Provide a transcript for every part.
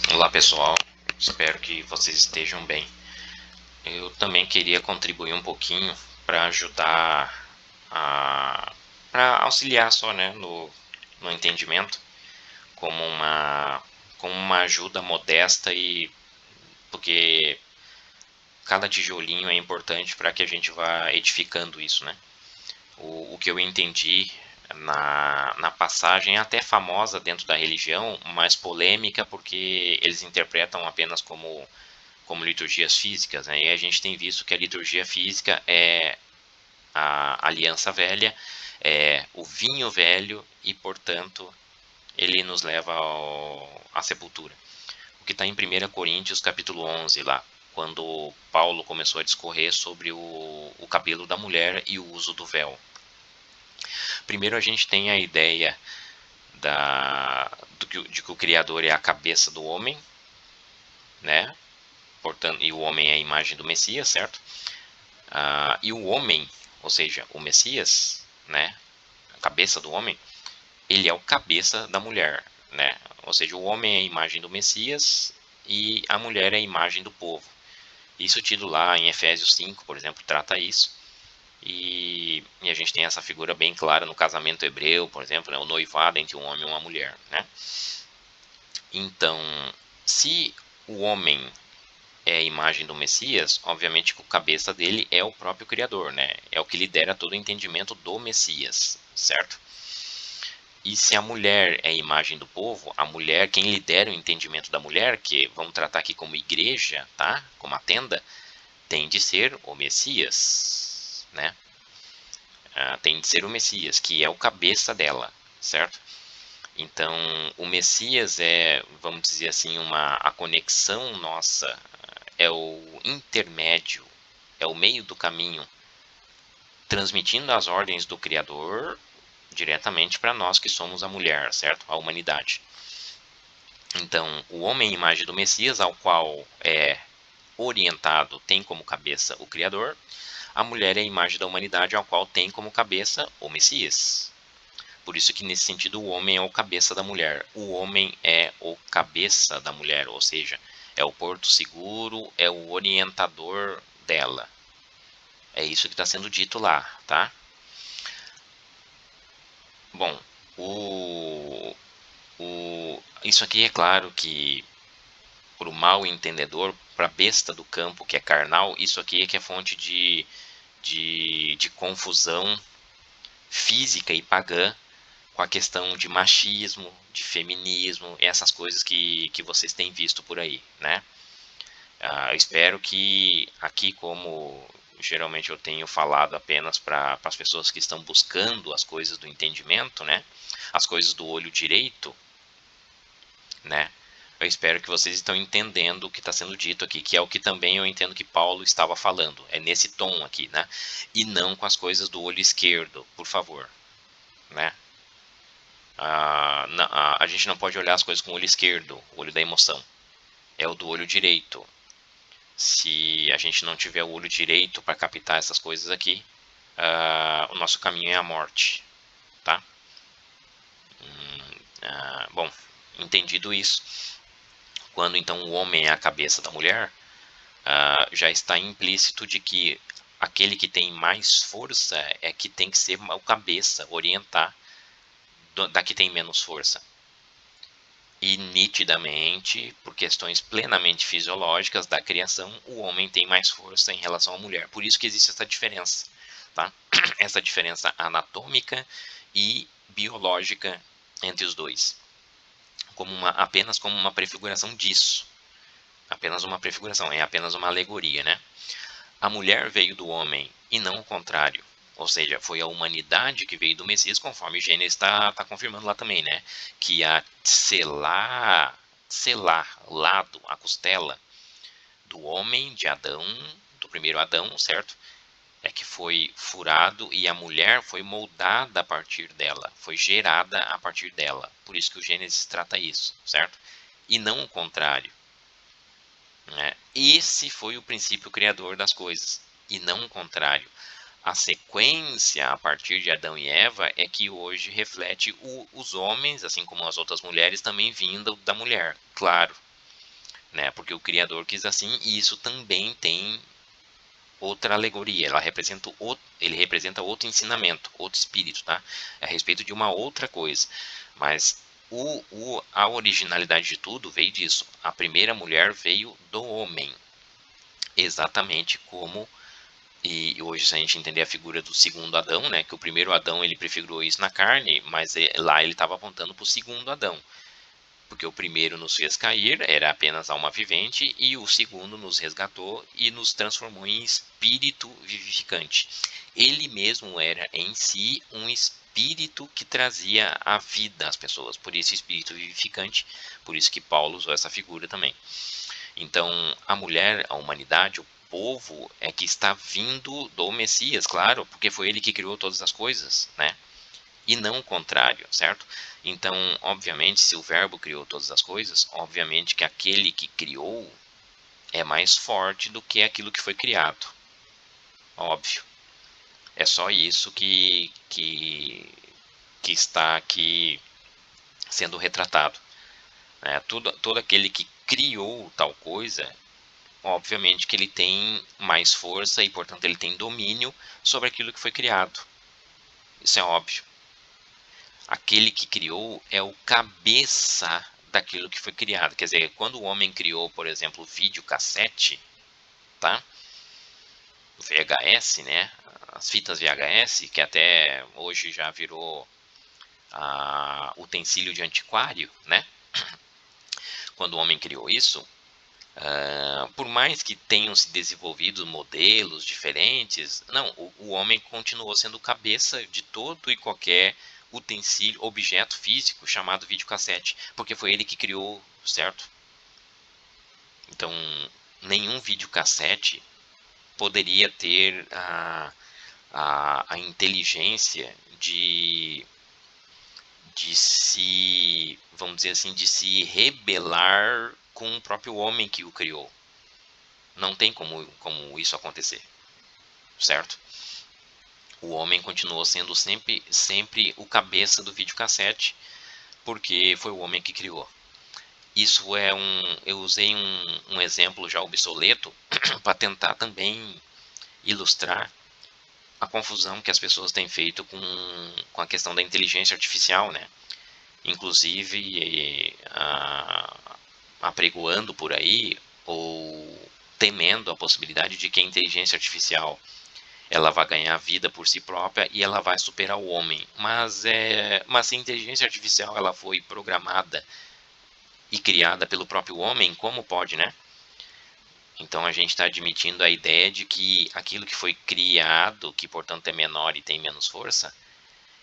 Olá pessoal, espero que vocês estejam bem. Eu também queria contribuir um pouquinho para ajudar para auxiliar só, né, no entendimento, como uma ajuda modesta e porque cada tijolinho é importante para que a gente vá edificando isso, né? O que eu entendi na passagem é até famosa dentro da religião, mas polêmica porque eles interpretam apenas como liturgias físicas, né? E a gente tem visto que a liturgia física é a aliança velha, é o vinho velho e, portanto, ele nos leva à sepultura. O que está em 1 Coríntios capítulo 11 lá, quando Paulo começou a discorrer sobre o cabelo da mulher e o uso do véu. Primeiro a gente tem a ideia de que o Criador é a cabeça do homem, né? Portanto, e o homem é a imagem do Messias, certo? E o homem, ou seja, o Messias, né, a cabeça do homem, ele é o cabeça da mulher, né? Ou seja, o homem é a imagem do Messias e a mulher é a imagem do povo. Isso tido lá em Efésios 5, por exemplo, trata isso. E a gente tem essa figura bem clara no casamento hebreu, por exemplo, né, o noivado entre um homem e uma mulher, né? Então, se o homem é a imagem do Messias, obviamente que o cabeça dele é o próprio Criador, né? É o que lidera todo o entendimento do Messias, certo? E se a mulher é a imagem do povo, a mulher, quem lidera o entendimento da mulher, que vamos tratar aqui como igreja, tá? Como a tenda, tem de ser o Messias, né? Tem de ser o Messias, que é o cabeça dela, certo? Então, o Messias é, vamos dizer assim, a conexão nossa, é o intermédio, é o meio do caminho, transmitindo as ordens do Criador diretamente para nós que somos a mulher, certo? A humanidade. Então, o homem é a imagem do Messias, ao qual é orientado, tem como cabeça o Criador. A mulher é a imagem da humanidade, ao qual tem como cabeça o Messias. Por isso que, nesse sentido, o homem é o cabeça da mulher. O homem é o cabeça da mulher, ou seja, é o porto seguro, é o orientador dela. É isso que está sendo dito lá, tá? Bom, isso aqui é claro que para o mal entendedor, para a besta do campo que é carnal, isso aqui é que é fonte de confusão física e pagã com a questão de machismo, de feminismo, essas coisas que vocês têm visto por aí, né? Espero que aqui, como geralmente eu tenho falado apenas para as pessoas que estão buscando as coisas do entendimento, né? As coisas do olho direito, né? Eu espero que vocês estão entendendo o que está sendo dito aqui, que é o que também eu entendo que Paulo estava falando. É nesse tom aqui, né? E não com as coisas do olho esquerdo, por favor, né? A gente não pode olhar as coisas com o olho esquerdo, o olho da emoção. É o do olho direito. Se a gente não tiver o olho direito para captar essas coisas aqui, o nosso caminho é a morte, tá? Bom, entendido isso, quando então o homem é a cabeça da mulher, já está implícito de que aquele que tem mais força é que tem que ser o cabeça, orientar da que tem menos força. E nitidamente, por questões plenamente fisiológicas da criação, o homem tem mais força em relação à mulher. Por isso que existe essa diferença, tá? Essa diferença anatômica e biológica entre os dois, apenas como uma prefiguração disso. Apenas uma prefiguração, é apenas uma alegoria, né? A mulher veio do homem e não o contrário. Ou seja, foi a humanidade que veio do Messias, conforme Gênesis está confirmando lá também, né? Que a selar, lado, a costela do homem, de Adão, do primeiro Adão, certo? É que foi furado e a mulher foi moldada a partir dela, foi gerada a partir dela. Por isso que o Gênesis trata isso, certo? E não o contrário, né? Esse foi o princípio criador das coisas, e não o contrário. A sequência a partir de Adão e Eva é que hoje reflete os homens, assim como as outras mulheres, também vindo da mulher, claro. né? Porque o Criador quis assim, e isso também tem outra alegoria. Ele representa outro ensinamento, outro espírito, tá? A respeito de uma outra coisa. Mas a originalidade de tudo veio disso. A primeira mulher veio do homem, exatamente como. E hoje, se a gente entender a figura do segundo Adão, né, que o primeiro Adão ele prefigurou isso na carne, mas lá ele estava apontando para o segundo Adão, porque o primeiro nos fez cair, era apenas alma vivente, e o segundo nos resgatou e nos transformou em espírito vivificante. Ele mesmo era em si um espírito que trazia a vida às pessoas, por isso espírito vivificante, por isso que Paulo usou essa figura também. Então, a mulher, a humanidade, o povo é que está vindo do Messias, claro, porque foi ele que criou todas as coisas, né? E não o contrário, certo? Então, obviamente, se o verbo criou todas as coisas, obviamente que aquele que criou é mais forte do que aquilo que foi criado. Óbvio. É só isso que está aqui sendo retratado, né? Todo aquele que criou tal coisa, obviamente que ele tem mais força e, portanto, ele tem domínio sobre aquilo que foi criado. Isso é óbvio. Aquele que criou é o cabeça daquilo que foi criado. Quer dizer, quando o homem criou, por exemplo, o videocassete, tá? O VHS, né? As fitas VHS, que até hoje já virou utensílio de antiquário, né? Quando o homem criou isso, por mais que tenham se desenvolvido modelos diferentes, não, o homem continuou sendo cabeça de todo e qualquer utensílio, objeto físico chamado videocassete, porque foi ele que criou, certo? Então, nenhum videocassete poderia ter a inteligência de se, vamos dizer assim, de se rebelar com o próprio homem que o criou. Não tem como isso acontecer, certo? O homem continuou sendo sempre o cabeça do videocassete, porque foi o homem que criou. Isso eu usei um exemplo já obsoleto para tentar também ilustrar a confusão que as pessoas têm feito com a questão da inteligência artificial, né? Inclusive apregoando por aí ou temendo a possibilidade de que a inteligência artificial ela vai ganhar vida por si própria e ela vai superar o homem. Mas se a inteligência artificial ela foi programada e criada pelo próprio homem, como pode, né? Então a gente está admitindo a ideia de que aquilo que foi criado, que portanto é menor e tem menos força,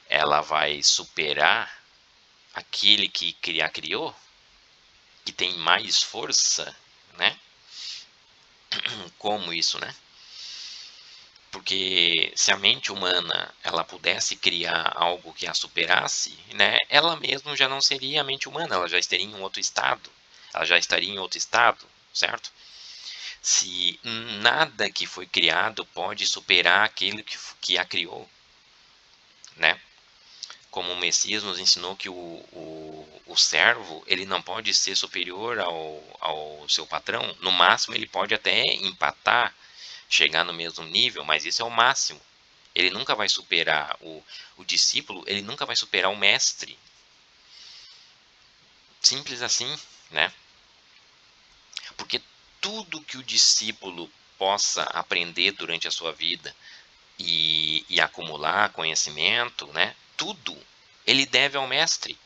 ela vai superar aquele que criou, que tem mais força, né? Como isso, né? Porque se a mente humana ela pudesse criar algo que a superasse, né, ela mesma já não seria a mente humana, ela já estaria em um outro estado, ela já estaria em outro estado, certo? Se nada que foi criado pode superar aquele que a criou, né? Como o Messias nos ensinou que o servo ele não pode ser superior ao seu patrão, no máximo ele pode até empatar, chegar no mesmo nível, mas isso é o máximo. Ele nunca vai superar o discípulo, ele nunca vai superar o mestre. Simples assim, né? Porque tudo que o discípulo possa aprender durante a sua vida e acumular conhecimento, né? Tudo ele deve ao mestre.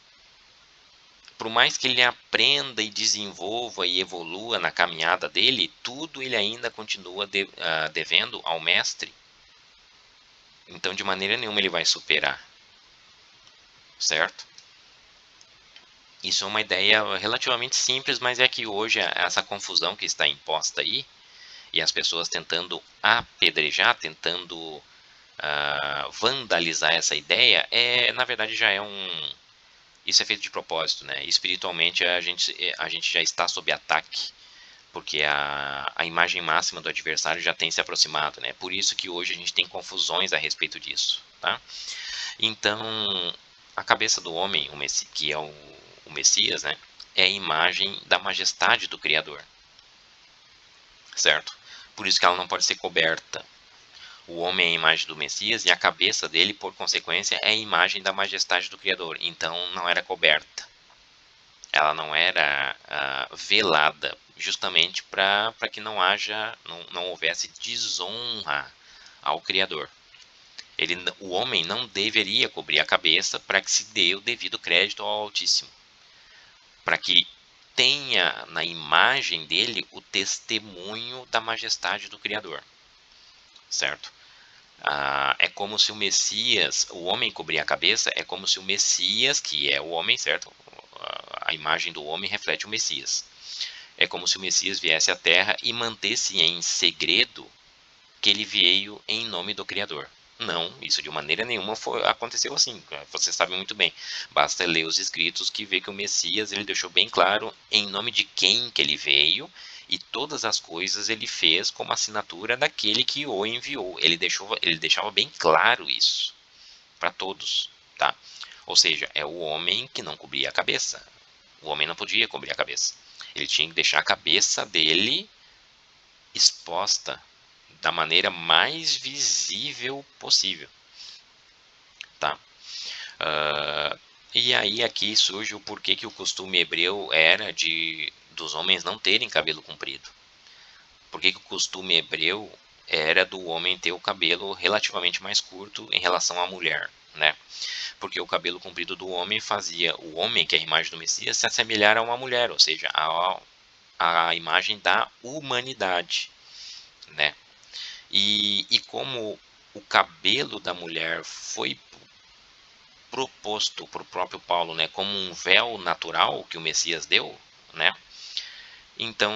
Por mais que ele aprenda e desenvolva e evolua na caminhada dele, tudo ele ainda continua devendo ao mestre. Então, de maneira nenhuma ele vai superar, certo? Isso é uma ideia relativamente simples, mas é que hoje essa confusão que está imposta aí, e as pessoas tentando apedrejar, tentando vandalizar essa ideia, na verdade já é isso é feito de propósito, né? Espiritualmente a gente já está sob ataque, porque a imagem máxima do adversário já tem se aproximado, né? Por isso que hoje a gente tem confusões a respeito disso, tá? Então, a cabeça do homem, que é o Messias, né? É a imagem da majestade do Criador. certo? Por isso que ela não pode ser coberta. O homem é a imagem do Messias e a cabeça dele, por consequência, é a imagem da majestade do Criador. Então não era coberta. Ela não era velada, justamente para que não houvesse desonra ao Criador. O homem não deveria cobrir a cabeça para que se dê o devido crédito ao Altíssimo. Para que tenha na imagem dele o testemunho da majestade do Criador. Certo? É como se o Messias, o homem cobrir a cabeça, é como se o Messias, que é o homem, certo? A imagem do homem reflete o Messias. É como se o Messias viesse à Terra e mantesse em segredo que ele veio em nome do Criador. Não, isso de maneira nenhuma aconteceu assim. Você sabe muito bem. Basta ler os escritos que vê que o Messias ele deixou bem claro em nome de quem que ele veio e todas as coisas ele fez como assinatura daquele que o enviou. Ele deixava bem claro isso para todos, tá? Ou seja, é o homem que não cobria a cabeça. O homem não podia cobrir a cabeça. Ele tinha que deixar a cabeça dele exposta da maneira mais visível possível, tá? E aí aqui surge o porquê que o costume hebreu era de dos homens não terem cabelo comprido. Por que o costume hebreu era do homem ter o cabelo relativamente mais curto em relação à mulher, né? Porque o cabelo comprido do homem fazia o homem, que é a imagem do Messias, se assemelhar a uma mulher, ou seja, a imagem da humanidade, né? E como o cabelo da mulher foi proposto por próprio Paulo, né, como um véu natural que o Messias deu, né? Então,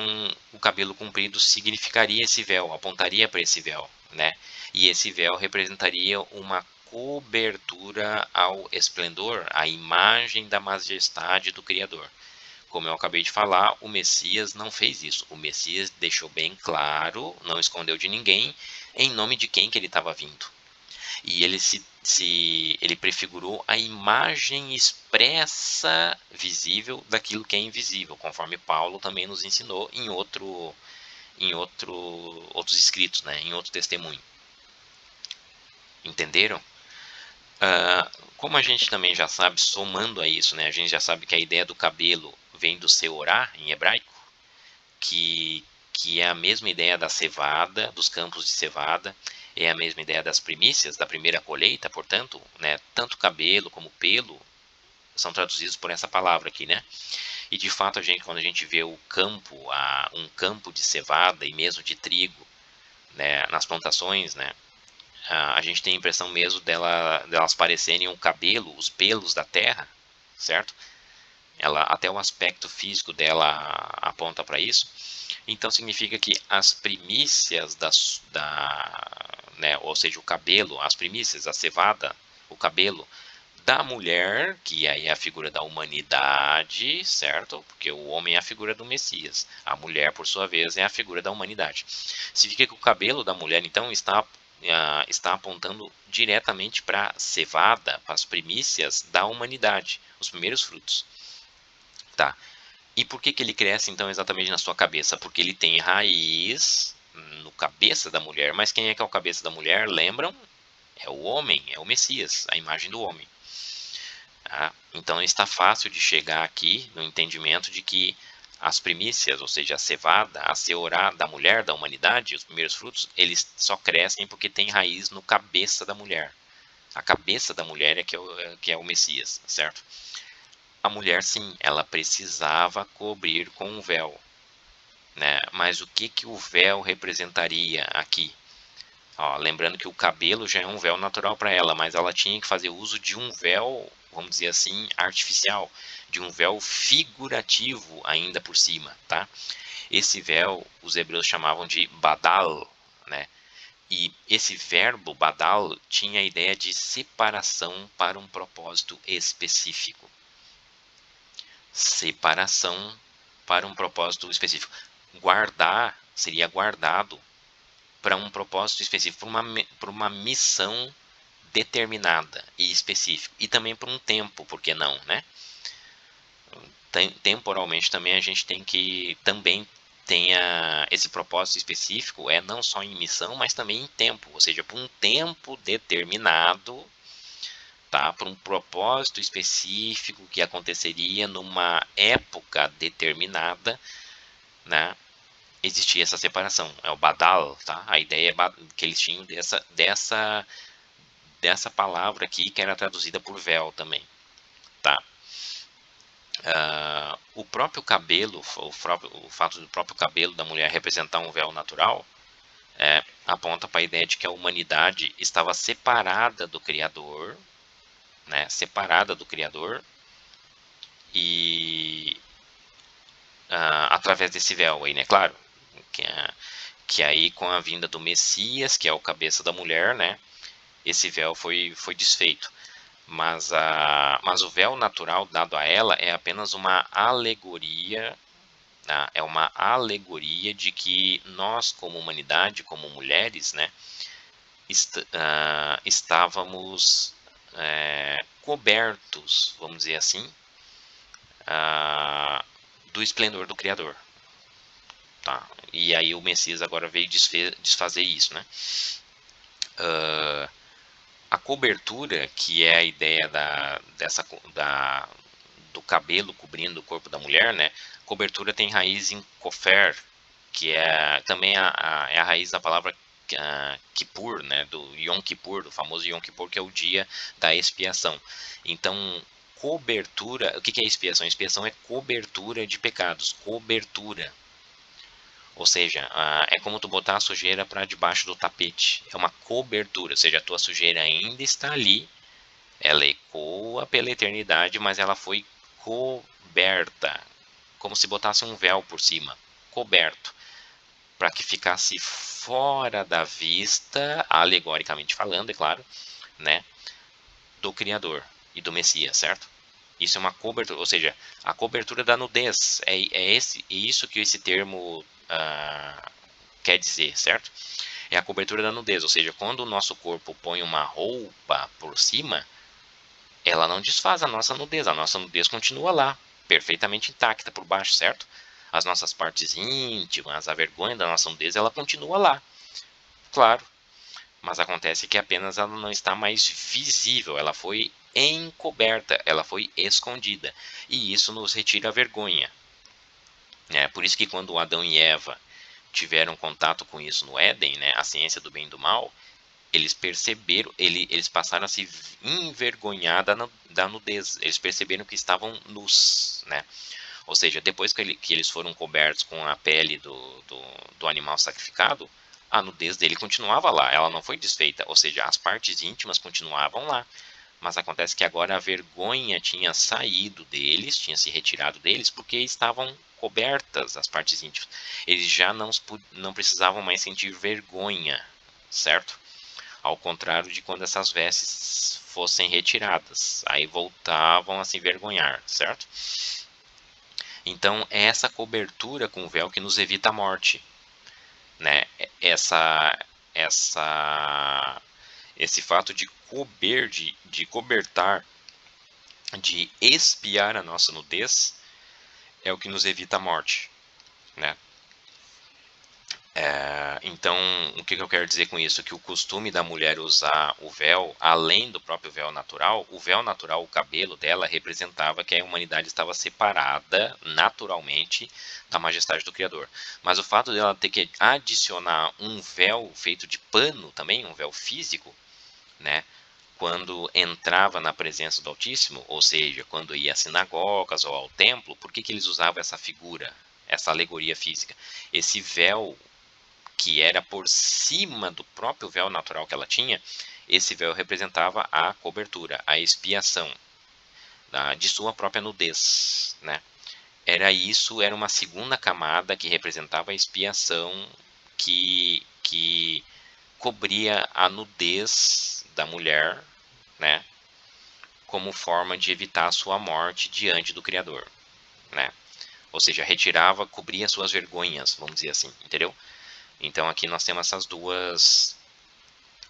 o cabelo comprido significaria esse véu, apontaria para esse véu, né? E esse véu representaria uma cobertura ao esplendor, à imagem da majestade do Criador. Como eu acabei de falar, o Messias não fez isso. O Messias deixou bem claro, não escondeu de ninguém, em nome de quem que ele estava vindo. E ele prefigurou a imagem expressa, visível, daquilo que é invisível, conforme Paulo também nos ensinou outros escritos, né, em outro testemunho. Entenderam? Como a gente também já sabe, somando a isso, né, a gente já sabe que a ideia do cabelo vem do seorá, em hebraico, que é a mesma ideia da cevada, dos campos de cevada, é a mesma ideia das primícias, da primeira colheita, portanto, né, tanto cabelo como pelo são traduzidos por essa palavra aqui, né? E de fato, quando a gente vê o campo, um campo de cevada e mesmo de trigo, né, nas plantações, né, a gente tem a impressão mesmo delas parecerem o cabelo, os pelos da terra, certo? Até o aspecto físico dela aponta para isso. Então significa que as primícias né, ou seja, o cabelo, as primícias, a cevada, o cabelo da mulher, que aí é a figura da humanidade, certo? Porque o homem é a figura do Messias, a mulher, por sua vez, é a figura da humanidade. Significa que o cabelo da mulher, então, está apontando diretamente para a cevada, para as primícias da humanidade, os primeiros frutos. Tá. E por que ele cresce então exatamente na sua cabeça? Porque ele tem raiz no cabeça da mulher. Mas quem é que é o cabeça da mulher? Lembram? É o homem, é o Messias, a imagem do homem. Tá? Então está fácil de chegar aqui no entendimento de que as primícias, ou seja, a cevada, a seorá da mulher, da humanidade, os primeiros frutos, eles só crescem porque tem raiz no cabeça da mulher. A cabeça da mulher é que é o Messias, certo? A mulher, sim, ela precisava cobrir com um véu, né? Mas o que o véu representaria aqui? Ó, lembrando que o cabelo já é um véu natural para ela, mas ela tinha que fazer uso de um véu, vamos dizer assim, artificial, de um véu figurativo ainda por cima, tá? Esse véu os hebreus chamavam de badal, né? E esse verbo badal tinha a ideia de separação para um propósito específico. Separação para um propósito específico. Guardar seria guardado para um propósito específico, para uma missão determinada e específica. E também por um tempo, por que não, né? Temporalmente também a gente tem que também tenha esse propósito específico, não só em missão, mas também em tempo, ou seja, por um tempo determinado, tá? Por um propósito específico que aconteceria numa época determinada, né? Existia essa separação, é o badal, tá? A ideia que eles tinham dessa palavra aqui, que era traduzida por véu também, tá? O próprio cabelo, o fato do próprio cabelo da mulher representar um véu natural, aponta para a ideia de que a humanidade estava separada do Criador, né? Separada do Criador, e através desse véu aí, né? Claro, que aí com a vinda do Messias, que é o cabeça da mulher, né? Esse véu foi desfeito. Mas o véu natural dado a ela é apenas uma alegoria, tá? É uma alegoria de que nós, como humanidade, como mulheres, né, estávamos cobertos, vamos dizer assim, do esplendor do Criador. Tá? E aí o Messias agora veio desfazer isso, né? A cobertura, que é a ideia do cabelo cobrindo o corpo da mulher, né? Cobertura tem raiz em kofer, que é também é a raiz da palavra Kippur, né? Do Yom Kippur, do famoso Yom Kippur, que é o dia da expiação. Então, cobertura, o que é expiação? Expiação é cobertura de pecados, cobertura. Ou seja, é como tu botar a sujeira para debaixo do tapete. É uma cobertura, ou seja, a tua sujeira ainda está ali, ela ecoa pela eternidade, mas ela foi coberta, como se botasse um véu por cima, coberto, para que ficasse fora da vista, alegoricamente falando, é claro, né, do Criador e do Messias, certo? Isso é uma cobertura, ou seja, a cobertura da nudez. É isso que esse termo quer dizer, certo? É a cobertura da nudez, ou seja, quando o nosso corpo põe uma roupa por cima, ela não desfaz a nossa nudez continua lá, perfeitamente intacta por baixo, certo? As nossas partes íntimas, a vergonha da nossa nudez, ela continua lá, claro. Mas acontece que apenas ela não está mais visível, ela foi encoberta, ela foi escondida. E isso nos retira a vergonha. É por isso que quando Adão e Eva tiveram contato com isso no Éden, né, a ciência do bem e do mal, eles perceberam, eles passaram a se envergonhar da nudez. Eles perceberam que estavam nus, né? Ou seja, depois que eles foram cobertos com a pele do animal sacrificado, a nudez dele continuava lá, ela não foi desfeita, ou seja, as partes íntimas continuavam lá. Mas acontece que agora a vergonha tinha saído deles, tinha se retirado deles, porque estavam cobertas as partes íntimas. Eles já não precisavam mais sentir vergonha, certo? Ao contrário de quando essas vestes fossem retiradas, aí voltavam a se envergonhar, certo? Então é essa cobertura com o véu que nos evita a morte, né? Esse fato de de cobertar, de expiar a nossa nudez, é o que nos evita a morte, né? Então, o que eu quero dizer com isso? Que o costume da mulher usar o véu, além do próprio o véu natural, o cabelo dela, representava que a humanidade estava separada naturalmente da majestade do Criador. Mas o fato dela ter que adicionar um véu feito de pano também, um véu físico, né? Quando entrava na presença do Altíssimo, ou seja, quando ia às sinagogas ou ao templo, por que eles usavam essa figura, essa alegoria física? Esse véu que era por cima do próprio véu natural que ela tinha, esse véu representava a cobertura, a expiação de sua própria nudez, né? Era uma segunda camada que representava a expiação que cobria a nudez da mulher, né? Como forma de evitar a sua morte diante do Criador, né? Ou seja, retirava, cobria suas vergonhas, vamos dizer assim, entendeu? Então aqui nós temos essas duas.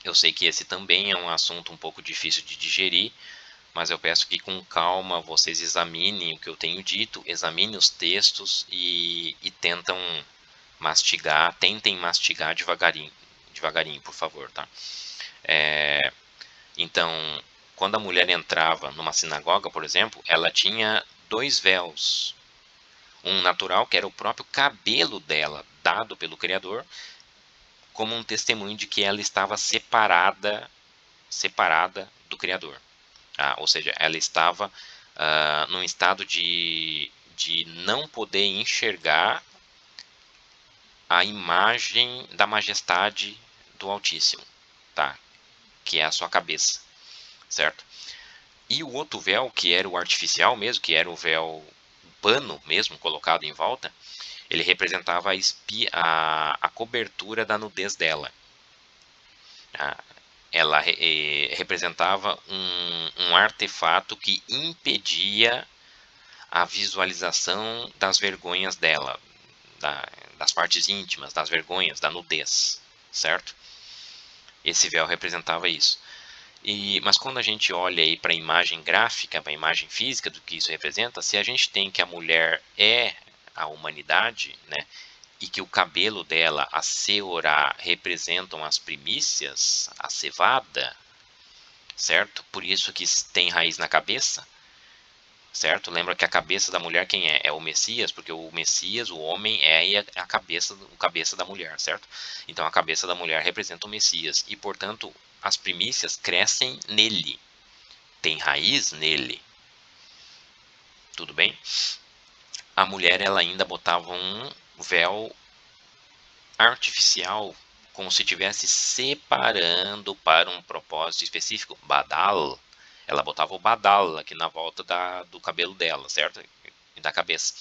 Eu sei que esse também é um assunto um pouco difícil de digerir, mas eu peço que com calma vocês examinem o que eu tenho dito, examinem os textos e tentam mastigar, tentem mastigar devagarinho, devagarinho, por favor, tá? Então, quando a mulher entrava numa sinagoga, por exemplo, ela tinha dois véus. Um natural, que era o próprio cabelo dela, dado pelo Criador, como um testemunho de que ela estava separada do Criador. Ou seja, ela estava num estado de não poder enxergar a imagem da majestade do Altíssimo, tá? Que é a sua cabeça, certo? E o outro véu, que era o artificial mesmo, que era o véu pano mesmo, colocado em volta, ele representava a cobertura da nudez dela. Ela representava um artefato que impedia a visualização das vergonhas dela, das partes íntimas, das vergonhas, da nudez, certo? Esse véu representava isso. Mas quando a gente olha aí para a imagem gráfica, para a imagem física do que isso representa, se a gente tem que a mulher é a humanidade, né, e que o cabelo dela, a seorá, representam as primícias, a cevada, certo? Por isso que tem raiz na cabeça, certo? Lembra que a cabeça da mulher quem é? É o Messias, porque o Messias, o homem, é a cabeça, o cabeça da mulher, certo? Então a cabeça da mulher representa o Messias e, portanto, as primícias crescem nele, tem raiz nele. Tudo bem? A mulher ela ainda botava um véu artificial, como se estivesse separando para um propósito específico. Badal, ela botava o badal aqui na volta do cabelo dela, certo? E da cabeça.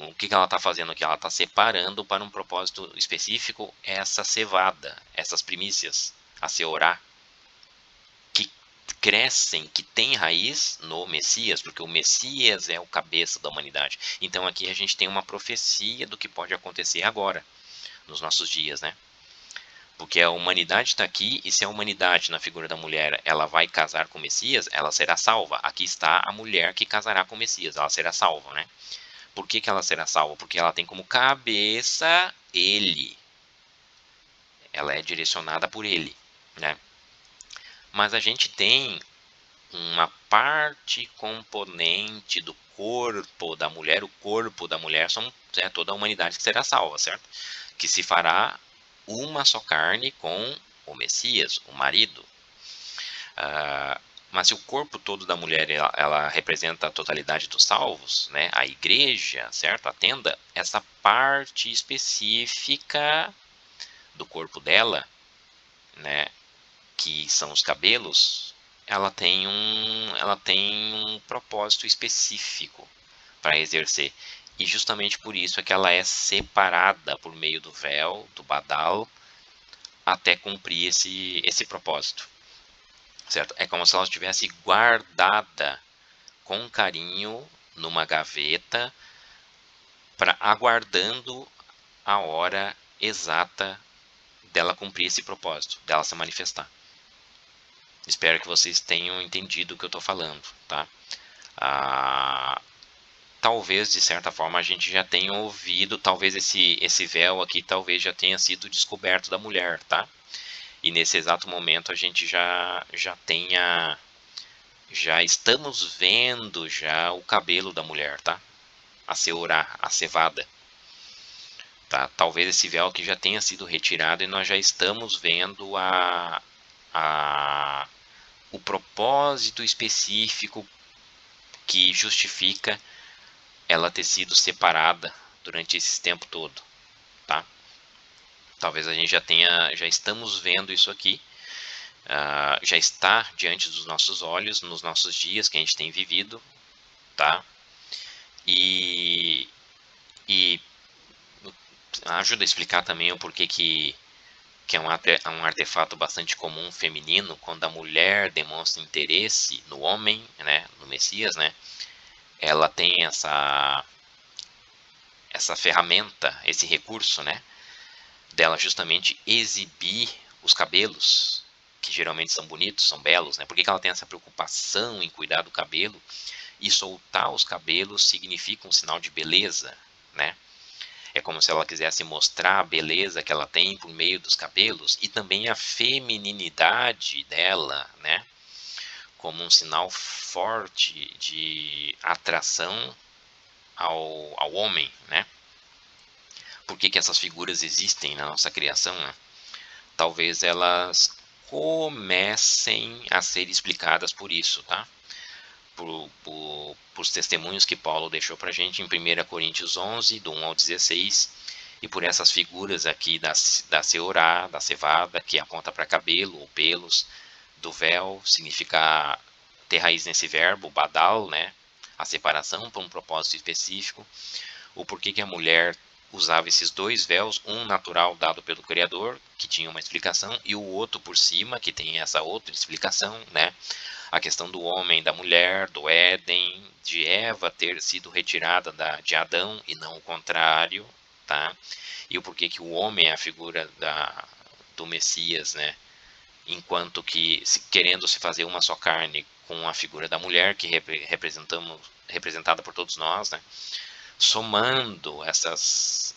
O que ela está fazendo aqui? Ela está separando para um propósito específico essa cevada, essas primícias, a seorá, que crescem, que tem raiz no Messias, porque o Messias é o cabeça da humanidade. Então aqui a gente tem uma profecia do que pode acontecer agora, nos nossos dias, né? Porque a humanidade está aqui, e se a humanidade, na figura da mulher, ela vai casar com o Messias, ela será salva. Aqui está a mulher que casará com o Messias, ela será salva, né? Por que ela será salva? Porque ela tem como cabeça ele. Ela é direcionada por ele, né? Mas a gente tem uma parte componente do corpo da mulher, o corpo da mulher é toda a humanidade que será salva, certo? Que se fará uma só carne com o Messias, o marido. Mas se o corpo todo da mulher ela representa a totalidade dos salvos, né? A igreja, certo? A tenda, essa parte específica do corpo dela, né? Que são os cabelos, ela tem um propósito específico para exercer. E justamente por isso é que ela é separada por meio do véu, do badal, até cumprir esse propósito, certo? É como se ela estivesse guardada com carinho numa gaveta, aguardando a hora exata dela cumprir esse propósito, dela se manifestar. Espero que vocês tenham entendido o que eu estou falando, tá? Talvez, de certa forma, a gente já tenha ouvido, talvez esse véu aqui talvez já tenha sido descoberto da mulher, tá? E nesse exato momento a gente já estamos vendo já o cabelo da mulher, tá? A seorá, a cevada, tá? Talvez esse véu aqui já tenha sido retirado e nós já estamos vendo o propósito específico que justifica ela ter sido separada durante esse tempo todo, tá? Talvez a gente já estamos vendo isso aqui, já está diante dos nossos olhos, nos nossos dias que a gente tem vivido, tá? E ajuda a explicar também o porquê que é um artefato bastante comum feminino, quando a mulher demonstra interesse no homem, né, no Messias, né, ela tem essa ferramenta, esse recurso, né, dela justamente exibir os cabelos, que geralmente são bonitos, são belos, né? Por que ela tem essa preocupação em cuidar do cabelo? E soltar os cabelos significa um sinal de beleza, né? É como se ela quisesse mostrar a beleza que ela tem por meio dos cabelos e também a femininidade dela, né? Como um sinal forte de atração ao homem, né? Por que que essas figuras existem na nossa criação, né? Talvez elas comecem a ser explicadas por isso, tá? Por os testemunhos que Paulo deixou para a gente em 1 Coríntios 11, do 1 ao 16, e por essas figuras aqui da seorá, da cevada, que aponta para cabelo ou pelos, do véu, significa ter raiz nesse verbo, badal, né? A separação para um propósito específico, o porquê que a mulher usava esses dois véus, um natural dado pelo Criador, que tinha uma explicação, e o outro por cima, que tem essa outra explicação, né? A questão do homem, da mulher, do Éden, de Eva ter sido retirada de Adão e não o contrário, tá? E o porquê que o homem é a figura do Messias, né? Enquanto que querendo se fazer uma só carne com a figura da mulher, que representada por todos nós, né? Somando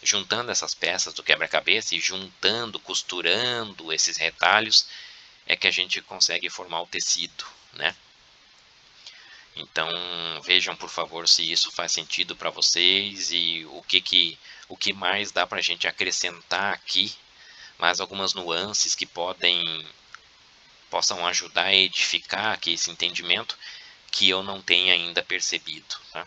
juntando essas peças do quebra-cabeça e juntando, costurando esses retalhos, é que a gente consegue formar o tecido, né? Então vejam por favor se isso faz sentido para vocês e o que mais dá para a gente acrescentar aqui, mais algumas nuances que possam ajudar a edificar aqui esse entendimento que eu não tenha ainda percebido, tá?